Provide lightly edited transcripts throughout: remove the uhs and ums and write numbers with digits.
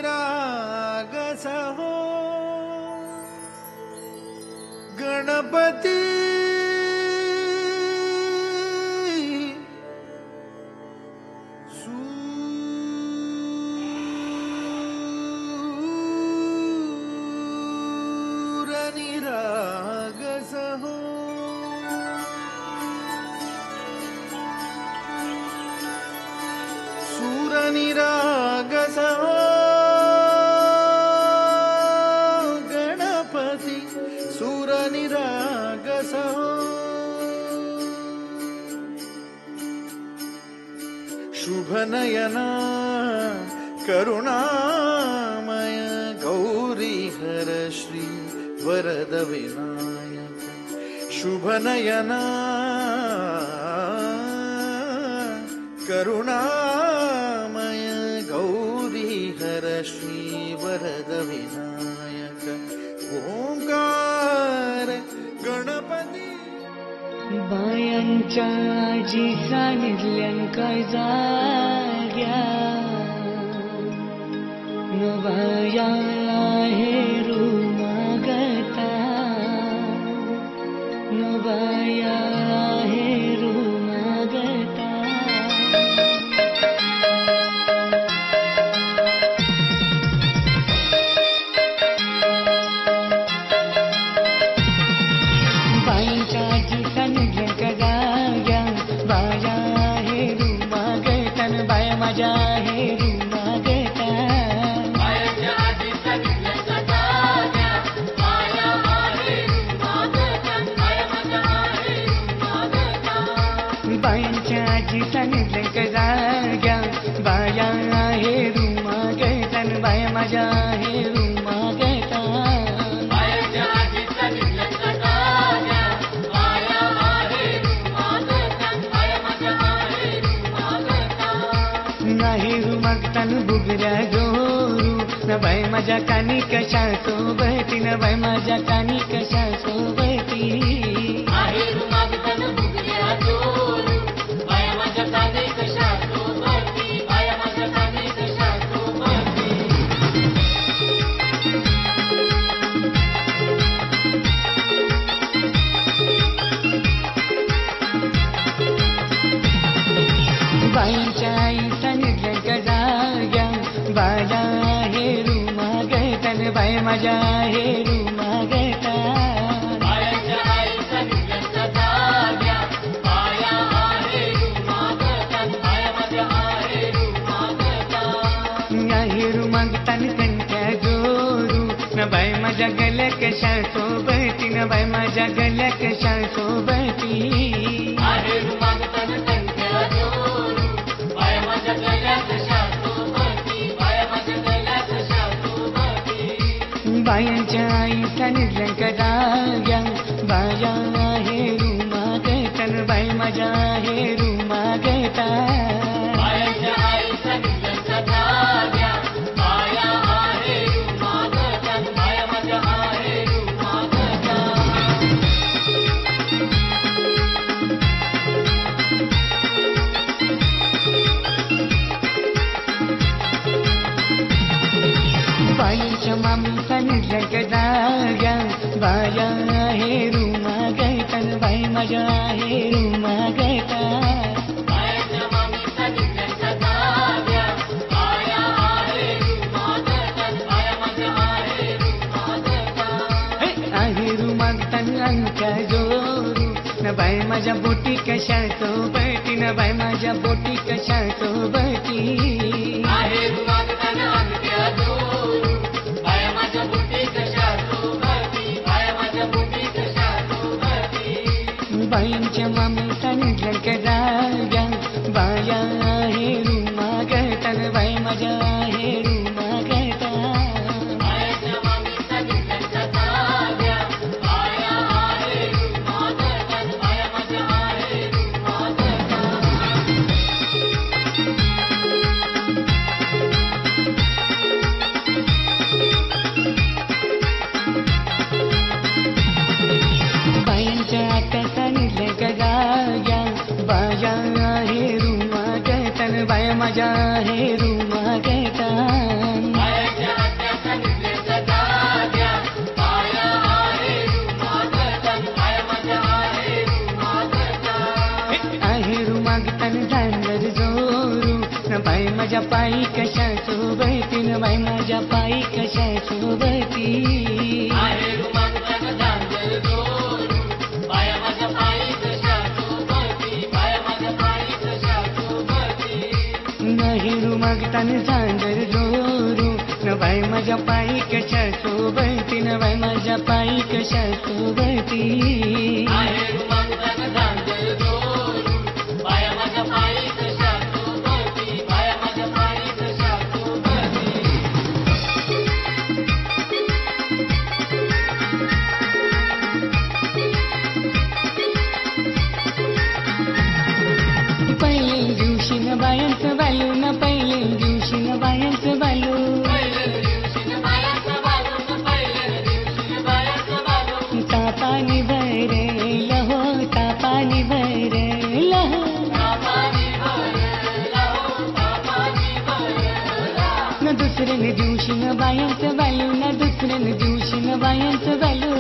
निरागस हो गणपती सूर निरागस हो सूर निरागस हो गणपती सूर निरागस हो शुभनयना करुणामय गौरी हर श्री वरद विनायक शुभनयना करुणामय गौरी हर श्री वरद विनायक ओंकार गणपती बायांच्या आजी सानिध्यांका जाग्या नवाया हेरू मागता नवाया हेरू मागता बायांच्या आजी सानिध्यांका जाग्या बाया हेरू मागता बाया माझ्या हेरू मागता बायांच्या आजी सांगितलं जाग्या बाया हे रुमा घेतान बाया माझ्या हे रुमा घेता नाही रुमागतान बुगऱ्या जोरू न बाय माझ्या कानी कशा सोबती न बाय माझ्या कानी कशा सोबती बाईंच्या आई सांगितलं जाग्या बाया हे रुमा घेतान बाय माझ्या हे रुमा घेता हिरू मागतान त्यांच्या जोरू न बाय माझ्या गल्या कशा सोबती न बाय माझ्या गल्या कशा सोबती बायांच्या आई सांगितलं जाग्या बाया हे रुमा घेतान बाय माझ्या हे रुमा घेता बाईंच्या मामी सांगितलं जाग्या बाया हे रुमा घेतान बाई माझ्या हे रुमा घेता हिरू मागतान अंगठ्या जोरू न बाई माझ्या बोटी कशा सोबती न बाई माझ्या बोटी कशा सोबती बाईंच्या मामी सांगितलं जाग्या बाया हे रुमा घेतान बाई माझ्या हे रुमा घेता बायांच्या आत्या सांगितलं जाग्या बाया हे रुमा घेतान बाया माझ्या हे रुमा घेता माझ्या पायी कशा सोबती न बाई माझ्या पायी कशा सोबती हिरू मागतान झांजर जोरू न बाई माझ्या पायी कशा सोबती न बाई माझ्या पायी कशा सोबती पहिल्या दिवशी न बायांचं बालू न पहिल्या दिवशी न बायांचं बालू तापानी भरेल हो तापानी भरेल न दुसऱ्या दिवशी न बायांचं बालू न दुसऱ्या दिवशी न बायांचं बालू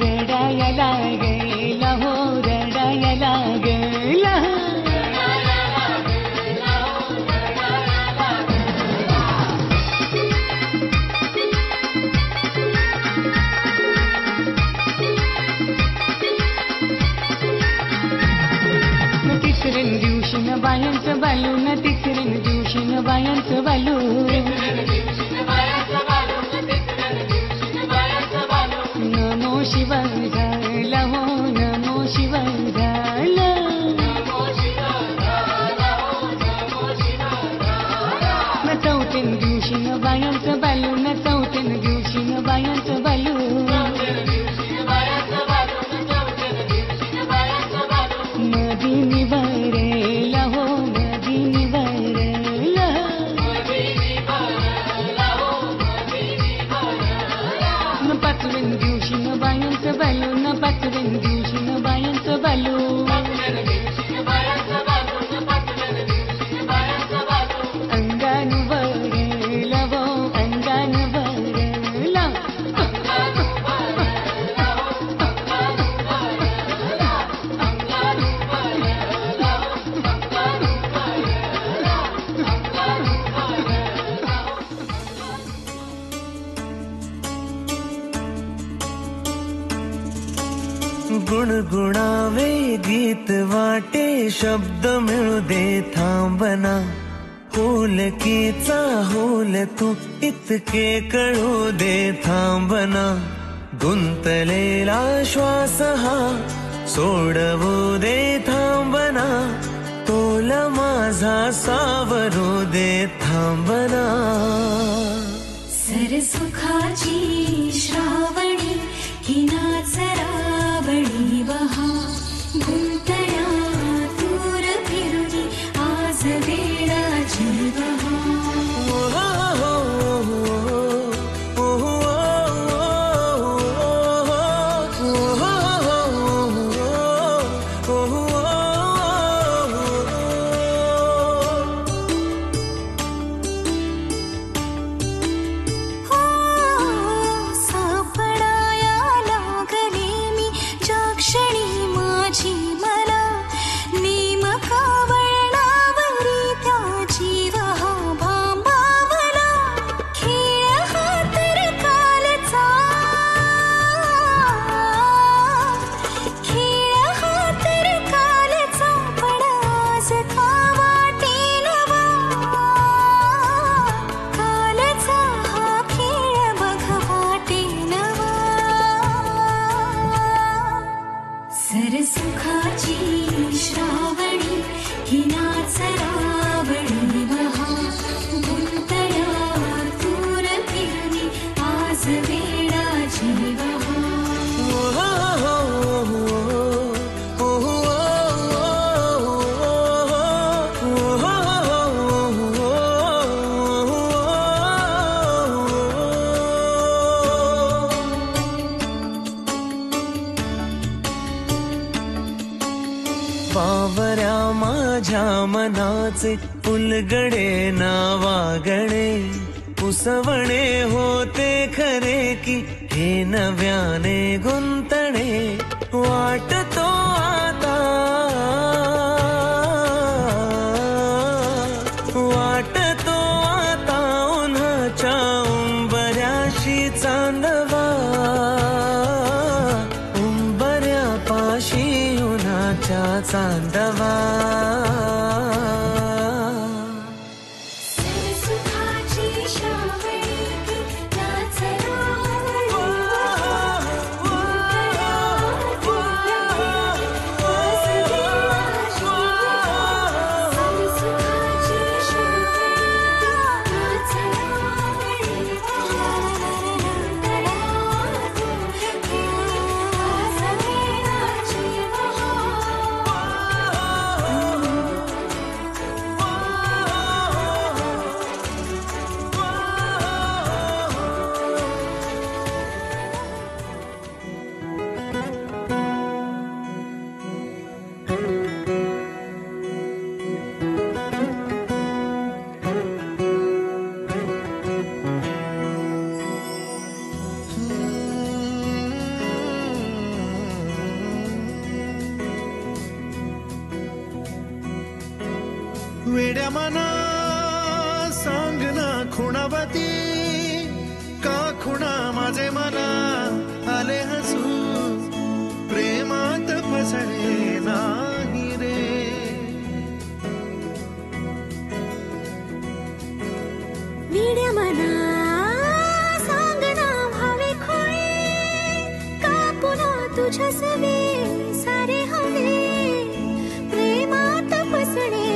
रडाया लागेल हो रडाया लागेल तिसऱ्या दिवशी न बायांचं बालू न तिसऱ्या दिवशी न बायांचं बालू नमो शिवाय झाला हो नमो शिवाय झाला न चौथ्या दिवशी न बायांचं बालू न चौथ्या दिवशी न बायांचं बालू मधी भरेला हो मधी भरेला न पाचव्या दिवशी न बायांचं बालू न पाचव्या दिवशी न बायांचं बालू अंगान भरेला हो अंगान भरेला गुणगुणावे गीत वाटे शब्द मिळू दे थांबना होलकीचा होल तू इतके कळू दे थांबना गुंतलेला श्वास हा सोडवू दे थांबना तोल माझा सावरू दे थांबना सरसुखाची श्रावणी हिनाचरावणी बहा गुंतल्या दूर फिरुनी आज वेळाची बहा बावऱ्या माझ्या मनाचे फुलगडे नावागणे पुसवणे होते खरे की हे नव्याने गुंतणे वाटतो आता चांदवा वेड्या मना सांग ना खुणावती का खुणा माझे मना आले हसू प्रेमात फसणे नाही रे वेड्या मना सांग ना भावे खोळे का पुन्हा तुझ्या सवे सारे हवे प्रेमात फसणे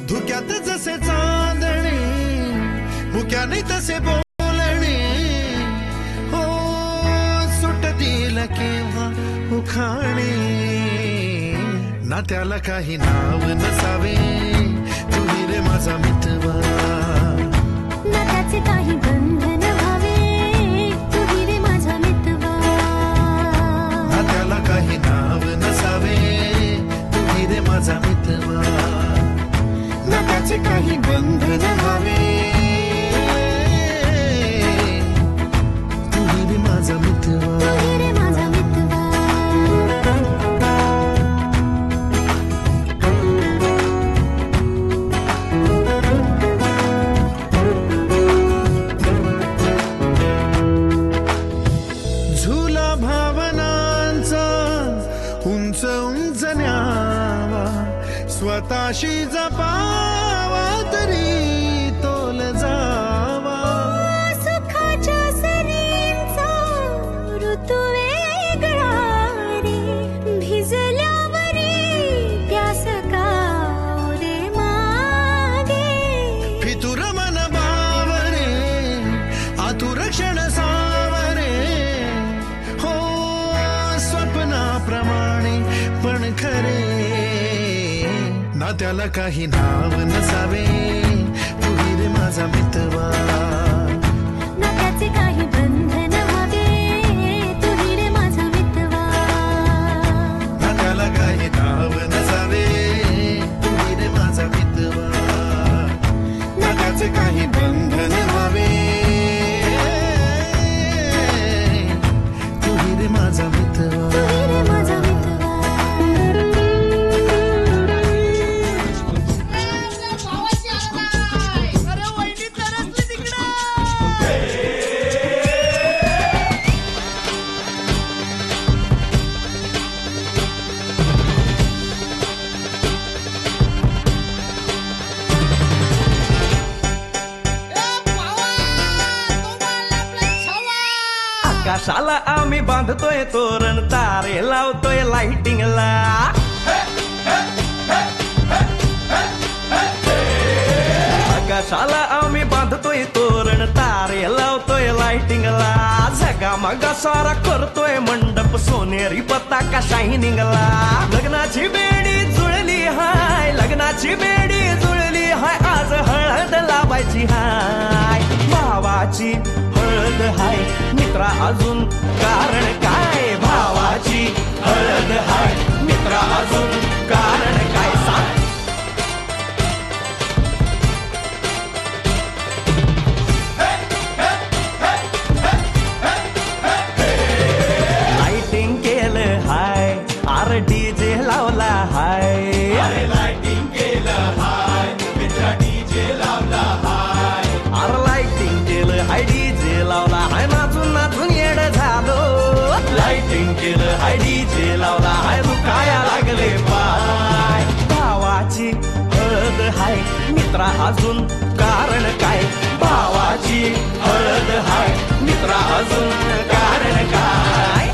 धुक्यात जसे चांदणे मुक्याने तसे बोलणे हो सुटतील केव्हा उखाणे ना त्याला काही नाव नसावे तुही रे माझा मितवा ना त्याचे काही बंधन व्हावे तुही रे माझा मितवा ना त्याला काही नाव नसावे तुही रे माझा मितवा ना त्याचे काही बंधन व्हावे तुही रे माझा मितवा तुही रे माझा मितवा झुला भावनांचा उंच उंच न्यावा स्वतःशी जपावा तरी तोल जावा सुखाच्या सरींचा ऋतू वेगळा रे भिजल्यावरी प्यास का रे मागे फितुर मन बावरे आतुर क्षण सावरे हो स्वप्नाप्रमाणे पण खरे ना त्याला काही नाव नसावे तुही रे माझा मितवा ना त्याचे काही बंधन व्हावे तुही रे माझा मितवा ना त्याला काही नाव नसावे तुही रे माझा मितवा ना त्याचे काही बंधन व्हावे तुही रे माझा मितवा तुही रे माझा मितवा आकाशाला आम्ही बांधतोय तोरण तारे लावतोय लाइटिंगला आकाशाला आम्ही बांधतोय तोरण तारे लावतोय लाइटिंगला झगामगा सारा करतोय मंडप सोनेरी पताका शायनिंगला लग्नाची बेडी जुळली हाय लग्नाची बेडी जुळली हाय आज हळद लावायची हाय भावाची हळद हाय मित्रा अजून कारण काय भावाची हळद हाय मित्रा अजून कारण काय सांग लाइटिंग केलं हाय आर डीजे लावला हाय अरे लाइटिंग केलं हाय मित्रा डीजे लावला हाय अरे लाइटिंग केलं हाय डीजे लावला हाय नाचून नाचून येड झालो मित्रा अजून कारण काय भावाची हळद हाय मित्रा अजून कारण काय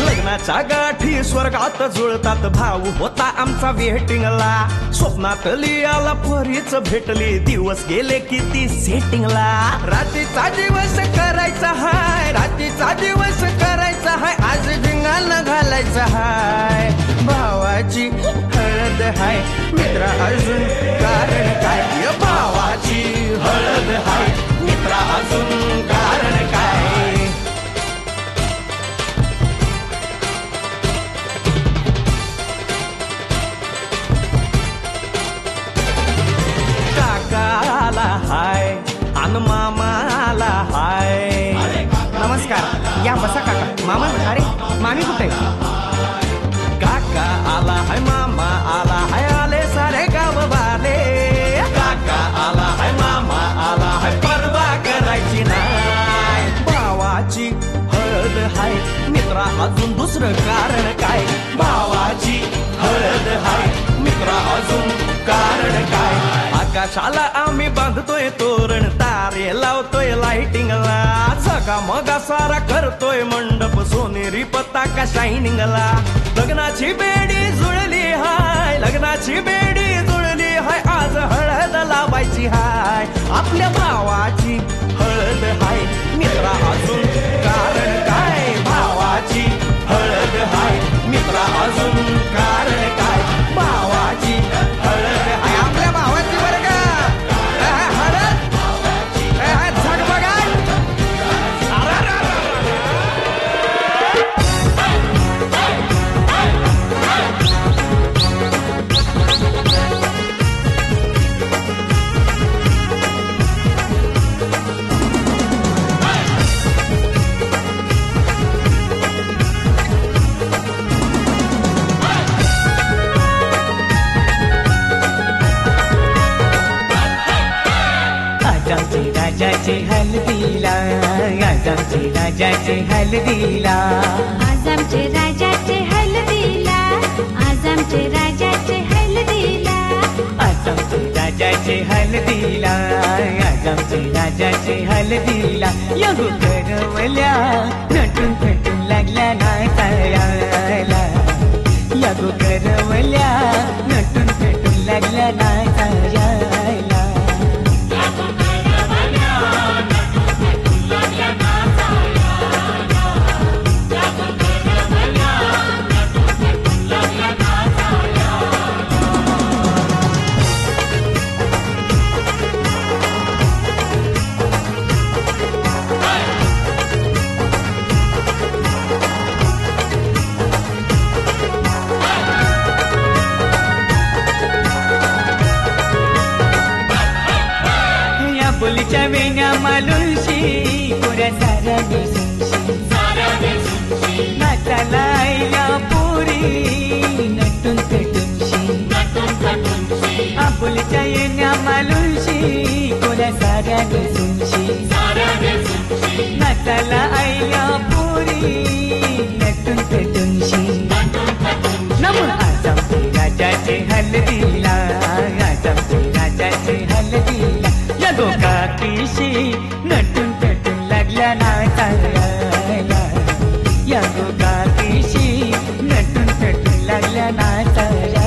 लग्नाच्या गाठी स्वर्गात जुळतात भाऊ होता आमचा वेटिंगला स्वप्नात लियाला परीच भेटली दिवस गेले किती सेटिंगला रात्रीचा दिवस करायचा हाय रात्रीचा दिवस करायचा हाय आज धिंगाणा घालायचा हाय भावाची हळद हाय मित्रा अजून कारण काय भावाची हळद हाय मित्रा अजून कारण काय काकाला हाय अन मामाला हाय नमस्कार या बसा काका मामा अरे मामी कुठे काका आला हाय मामा आला हाय आले सारे गाव वाले काका आला हाय मामा आला हाय परवा करायची नाही भावाची हळद हाय मित्रा अजून दुसरं कारण काय भावाची हळद हाय मित्रा अजून कारण काय आकाशाला आम्ही बांधतोय तोरण तारे लावतोय लाइटिंगला सगा मगा सारा करतोय मंडप सोनेरी पताका शायनिंगला लग्नाची बेडी जुळली हाय लग्नाची बेडी जुळली हाय आज हळद लावायची हाय आपल्या भावाची हळद हाय मित्रा अजून कारण काय भावाची हळद हाय मित्रा अजून कारण काय भावाची हळद हाय आपल्या भावाची बरं का हळद झग बघा राजाचे हल्दीला आज आमचे राजाचे हल्दीला आज आमचे राजाचे हल्दीला आज आमचे राजाचे हल्दीला आज आमचे राजाचे हल्दीला आज आमचे राजाचे हल्दीला यगो करवल्या नटून थटून लागल्या नाचायला यगो करवल्या नटून थटून लागल्या नाचायला बोलीच्या वेण्या मालुशी पुऱ्या साऱ्या बेसुंशी नाचाला आईला पुरी नटून पेटूनशी आपुलीच्या येण्या मालुशी पुऱ्या साऱ्या बेसुंशी नाचाला आईला पुरी नटून पेटूनशी नमो आज आमचे राजाचे हल्दीला आज आमचे राजाचे हल्दीला यगो काकीशी नटून पेटून लागल्या नाचायला यगो काकीशी नटून पेटून लागल्या नाचायला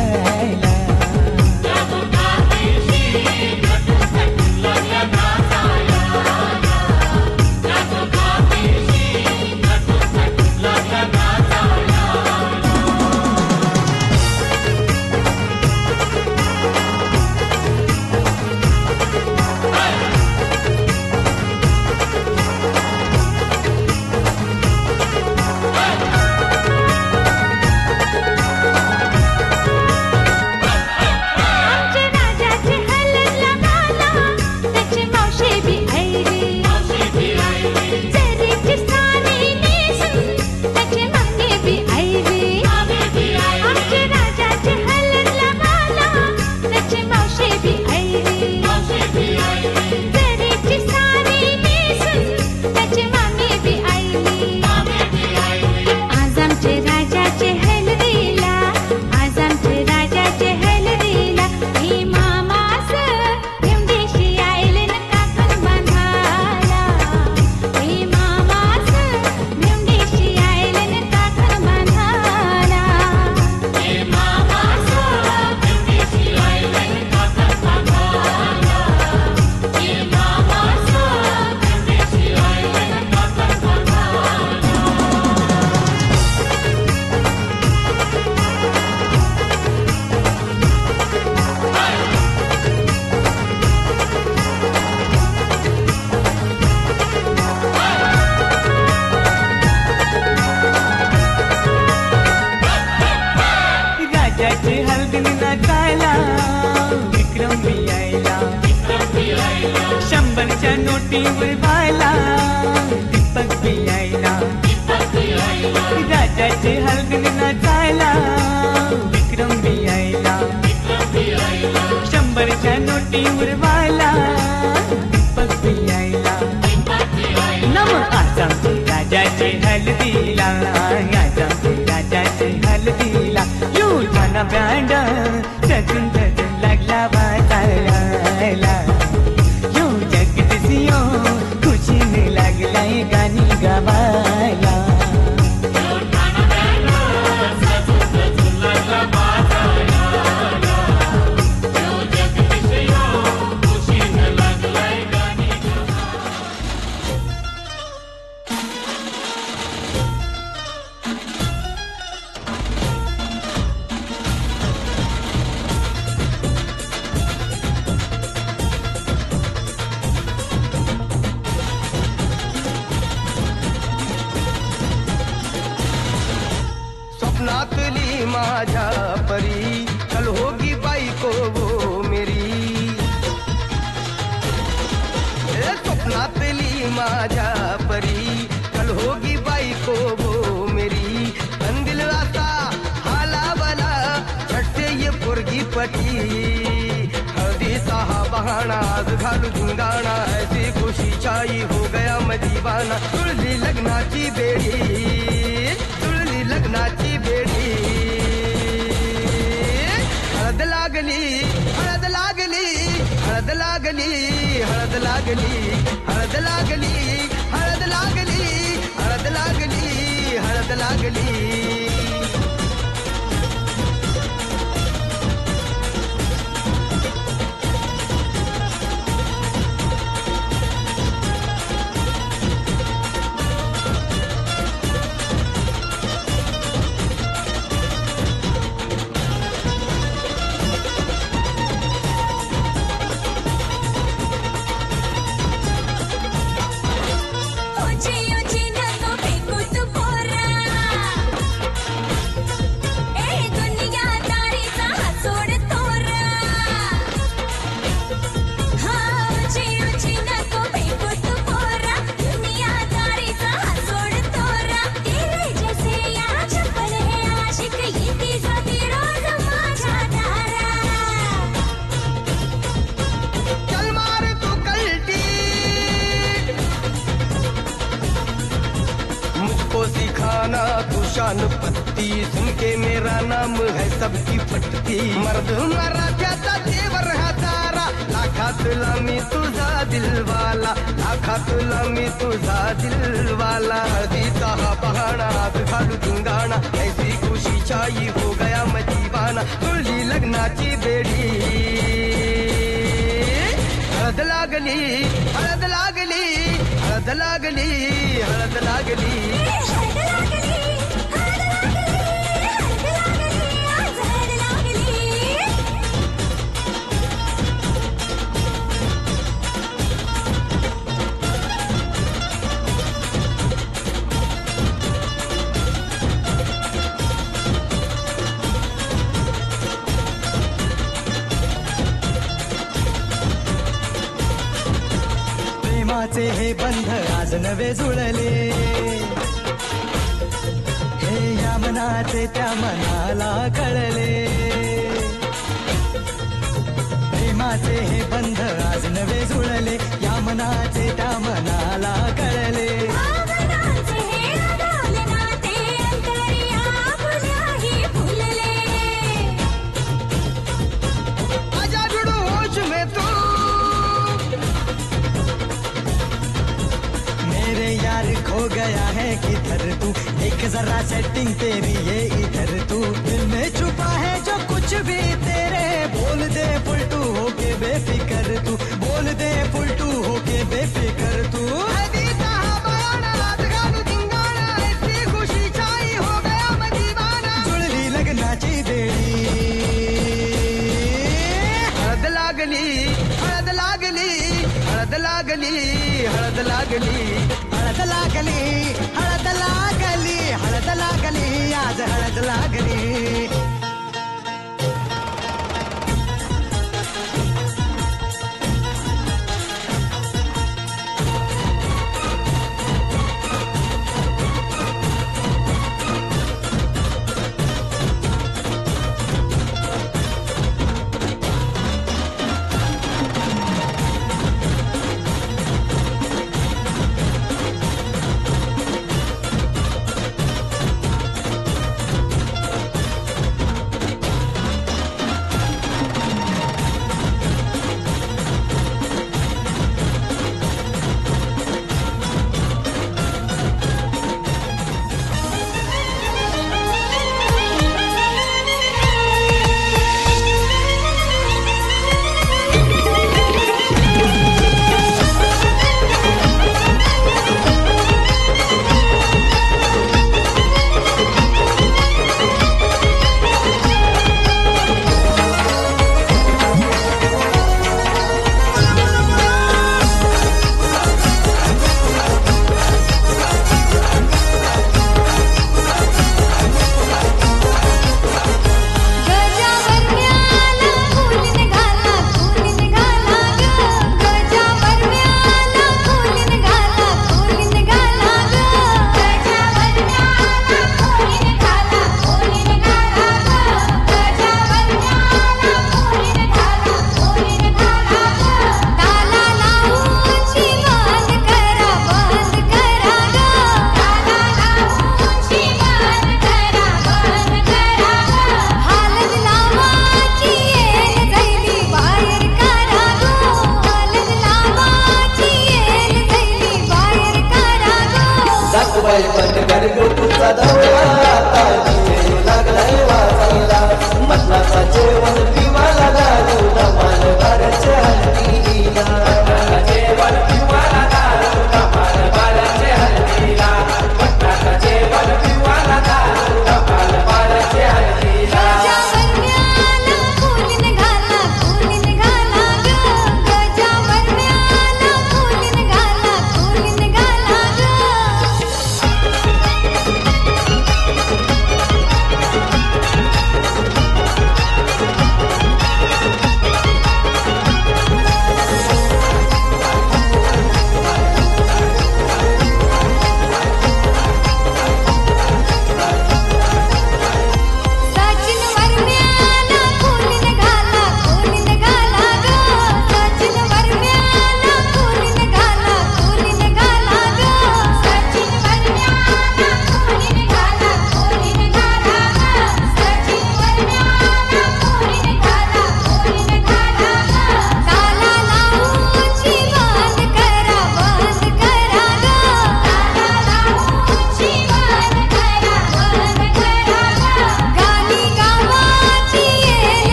नोटीवर वाला दीपक बी आयला राजाचे हलगीत नाचायला विक्रम बी आयला 100च्या नोटीवर वाला दीपक बी आयला नम आज आमचे राजाचे हलदीला आज आमचे राजाचे हलदीला युद्धाना बँड सजून सजून लागला वाजायला यो जगदीशियो खुशीने लागलाय गाणी गावायला स्वप्नातली माझ्या परी कल होगी बायको वो मेरी स्वप्नातली माझ्या परी कल होगी बायको वो मेरी अंदिल रास्ता हाला बला छठे ये पोरगी पटी हळदी सहा बहाना आज घालू धिंगाणा ऐसी खुशी चाई हो गया मैं दीवाना तुळली लग्नाची बेडी लग्नाची बेडी हळद लागली हळद लागली हळद लागली हळद लागली हळद लागली हळद लागली हळद लागली हळद लागली सिखाना तू शान पत्ती सुन के मेरा नाम है सबकी फटती मर्द मराठ्याचा देवर हा तारा लाखातला मी तुझा दिलवाला लाखातला मी तुझा दिलवाला हळदीचा हा बहाणा आज घालू धिंगाणा ऐसी खुशी चाई हो गया मैं दीवाना तुळली लग्नाची बेडी हळद लागली हळद लागली हळद लागली हळद लागली प्रेमाचे हे बंध आज नवे जुळले हे या मनाचे त्या मनाला कळले प्रेमाचे हे बंध आज नवे जुळले या मनाचे त्या मनाला कळले खो गया है किधर तू एक जरा सेटिंग तेरी ये इधर तू दिल में छुपा है जो कुछ भी तेरे बोल दे फुलटू होके बेफिकर तू बोल दे फुलटू होके बेफिकर तू जुळली लग्नाची बेडी हळद लागली हळद लागली हळद लागली हळद लागली हळद लागली हळद लागली हळद लागली आज हळद लागली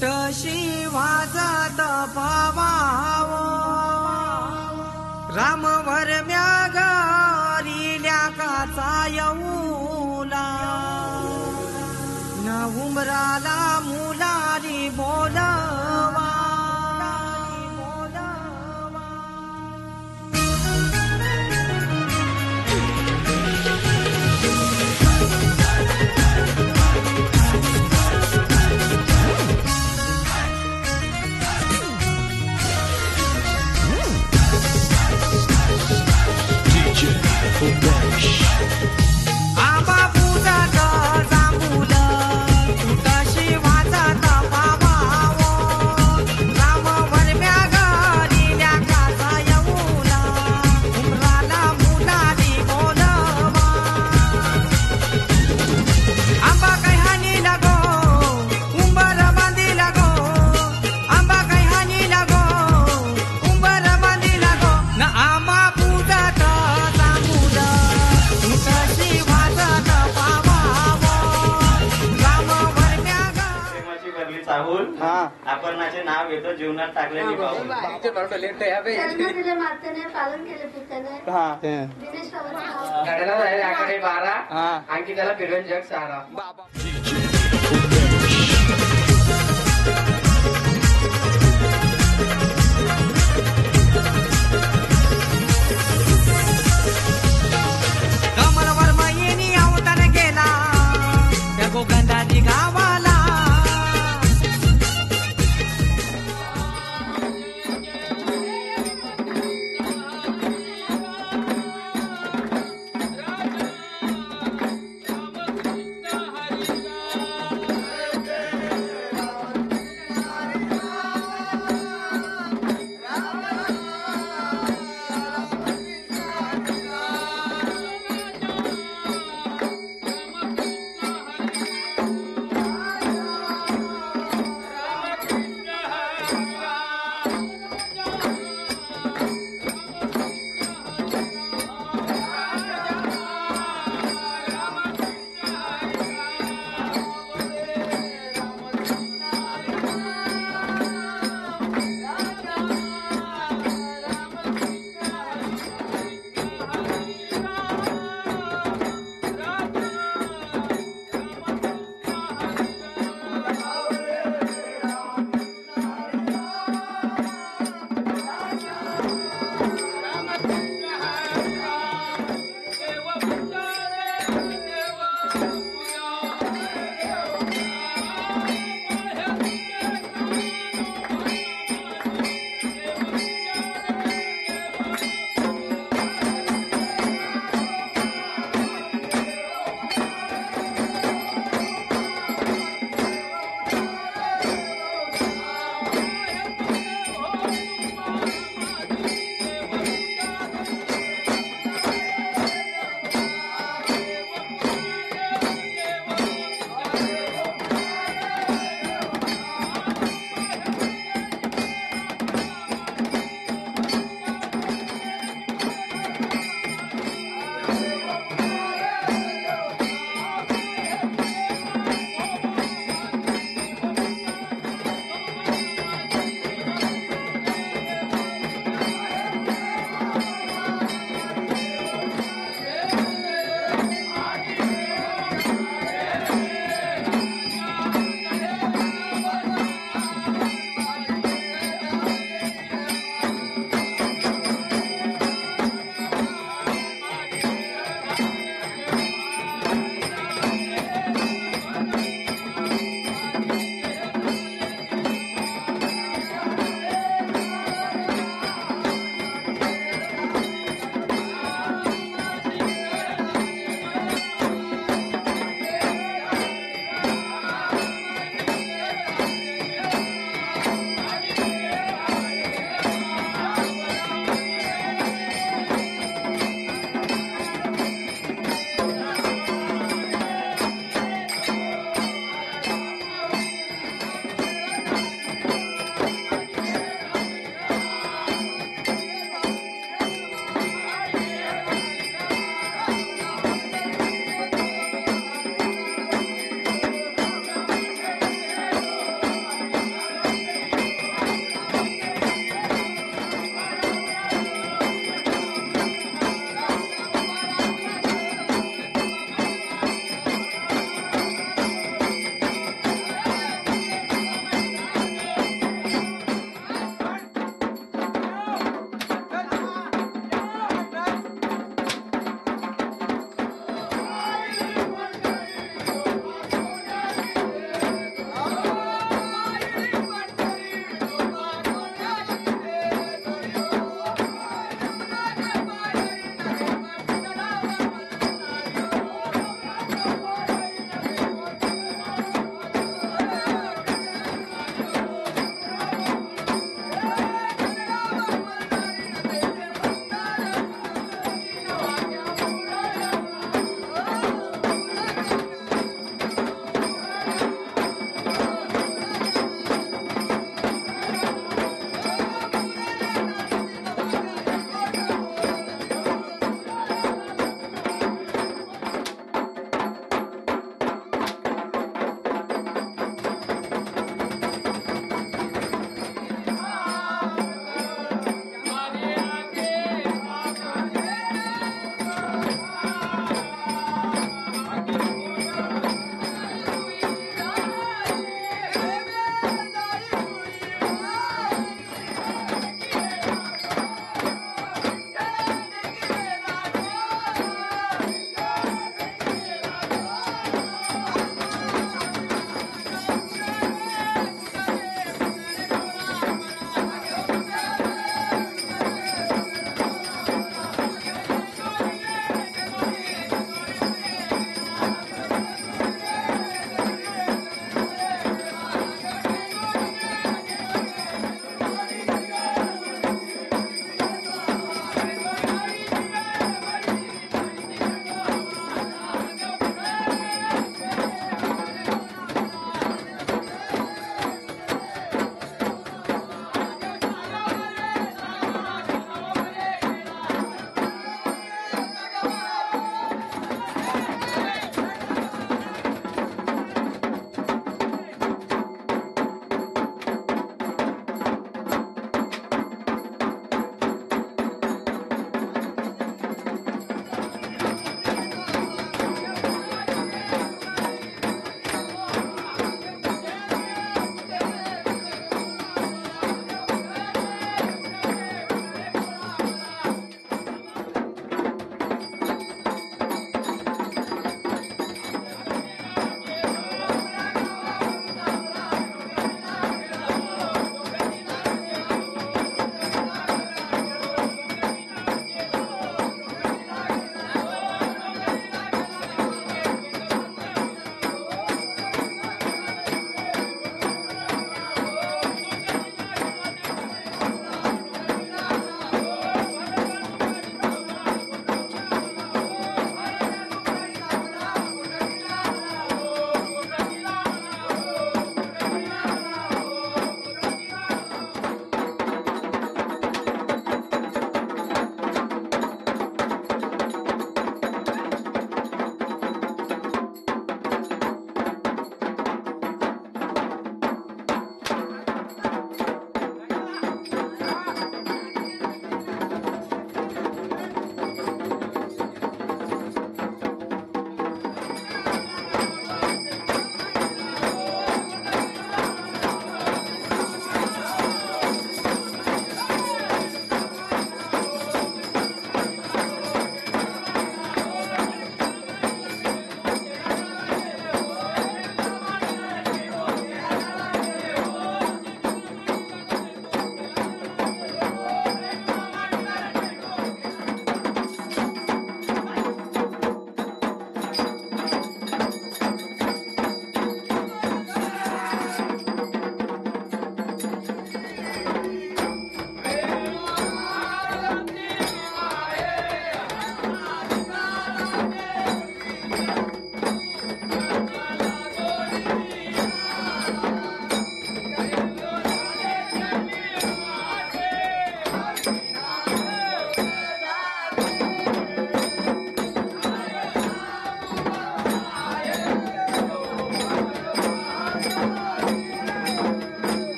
तुटशी वाजत पावाव रामवर म्यागरिल्या काचा येऊला न उमराला मुलारी बोलवा आबा पूजात जांभूल तुटशी वाजत पावाव रामवर म्यागरिल्या काचा येऊला उमराला मुलारी बोलवा आंबा काही हानी लागो उंबर बांधी लागो आंबा काही हानी लागो उंबर बांधी लागो न आंबा पूजात जांभूल तुटशी वाजत पावाव रामवर म्याग प्रेमाची भरली चाहूल अपर्णाचे नाव घेतो जीवनात टाकलेली पाऊल जन्म दिले मातेने पालन केले पित्याने दिनेश रावत गाड्याला जायला आकडे 12 आणखी त्याला फिरवेल जग सारा कमलवर मैनी अवतार गेला त्या गोगंधाजी गावाला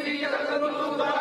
प्रिय तनु